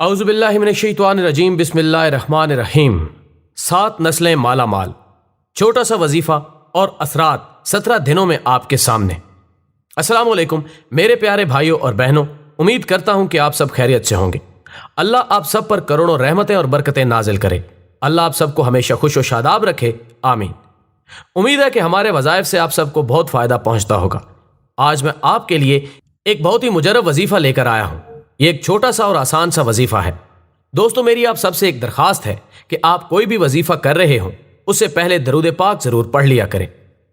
اعوذ باللہ من الشیطان الرجیم، بسم اللہ الرحمن الرحیم۔ 7 نسلیں مالا مال، چھوٹا سا وظیفہ اور اثرات 17 دنوں میں آپ کے سامنے۔ السلام علیکم میرے پیارے بھائیوں اور بہنوں، امید کرتا ہوں کہ آپ سب خیریت سے ہوں گے۔ اللہ آپ سب پر کروڑوں رحمتیں اور برکتیں نازل کرے۔ اللہ آپ سب کو ہمیشہ خوش و شاداب رکھے، آمین۔ امید ہے کہ ہمارے وظائف سے آپ سب کو بہت فائدہ پہنچتا ہوگا۔ آج میں آپ کے لیے ایک بہت ہی مجرب وظیفہ لے کر آیا ہوں۔ یہ ایک چھوٹا سا اور آسان سا وظیفہ ہے۔ دوستو، میری آپ سب سے ایک درخواست ہے کہ آپ کوئی بھی وظیفہ کر رہے ہوں اس سے پہلے درود پاک ضرور پڑھ لیا کریں۔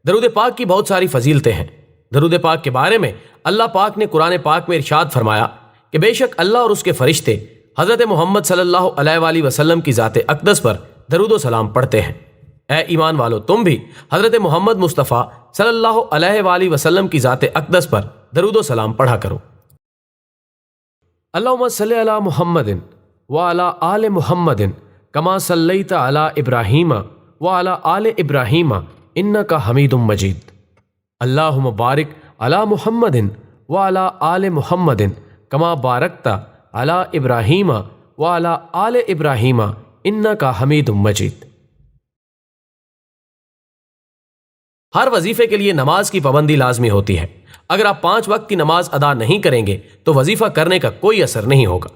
درود پاک کی بہت ساری فضیلتیں ہیں۔ درود پاک کے بارے میں اللہ پاک نے قرآن پاک میں ارشاد فرمایا کہ بے شک اللہ اور اس کے فرشتے حضرت محمد صلی اللہ علیہ وآلہ وسلم کی ذات اقدس پر درود و سلام پڑھتے ہیں۔ اے ایمان والو، تم بھی حضرت محمد مصطفیٰ صلی اللہ علیہ وآلہ وسلم کی ذات اقدس پر درود و سلام پڑھا کرو۔ اللہم صلی علی محمد وعلی آل محمد کما صلیت علی ابراہیم وعلی آل ابراہیم انک حمید مجید۔ اللہم بارک علی محمد وعلی آل محمد کما بارکت علی ابراہیم وعلی آل ابراہیم انک حمید مجید۔ ہر وظیفے کے لیے نماز کی پابندی لازمی ہوتی ہے۔ اگر آپ 5 وقت کی نماز ادا نہیں کریں گے تو وظیفہ کرنے کا کوئی اثر نہیں ہوگا۔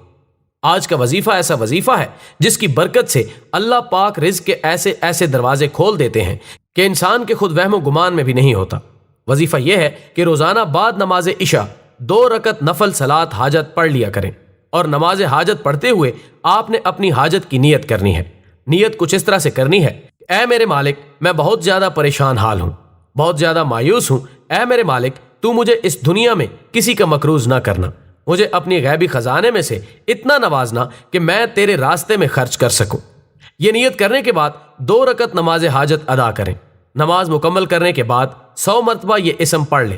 آج کا وظیفہ ایسا وظیفہ ہے جس کی برکت سے اللہ پاک رزق کے ایسے ایسے دروازے کھول دیتے ہیں کہ انسان کے خود وہم و گمان میں بھی نہیں ہوتا۔ وظیفہ یہ ہے کہ روزانہ بعد نماز عشاء 2 رکعت نفل صلاۃ حاجت پڑھ لیا کریں، اور نماز حاجت پڑھتے ہوئے آپ نے اپنی حاجت کی نیت کرنی ہے۔ نیت کچھ اس طرح سے کرنی ہے: اے میرے مالک، میں بہت زیادہ پریشان حال ہوں، بہت زیادہ مایوس ہوں۔ اے میرے مالک، تو مجھے اس دنیا میں کسی کا مقروض نہ کرنا، مجھے اپنی غیبی خزانے میں سے اتنا نوازنا کہ میں تیرے راستے میں خرچ کر سکوں۔ یہ نیت کرنے کے بعد 2 رکعت نماز حاجت ادا کریں۔ نماز مکمل کرنے کے بعد 100 مرتبہ یہ اسم پڑھ لیں: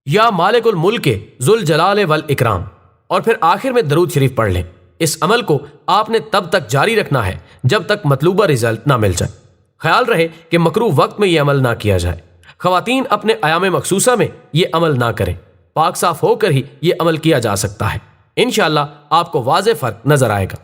یا مالک الملک ذوالجلال والاکرام، اور پھر آخر میں درود شریف پڑھ لیں۔ اس عمل کو آپ نے تب تک جاری رکھنا ہے جب تک مطلوبہ رزلٹ نہ مل جائے۔ خیال رہے کہ مکروہ وقت میں یہ عمل نہ کیا جائے۔ خواتین اپنے ایام مخصوصہ میں یہ عمل نہ کریں۔ پاک صاف ہو کر ہی یہ عمل کیا جا سکتا ہے۔ انشاءاللہ آپ کو واضح فرق نظر آئے گا۔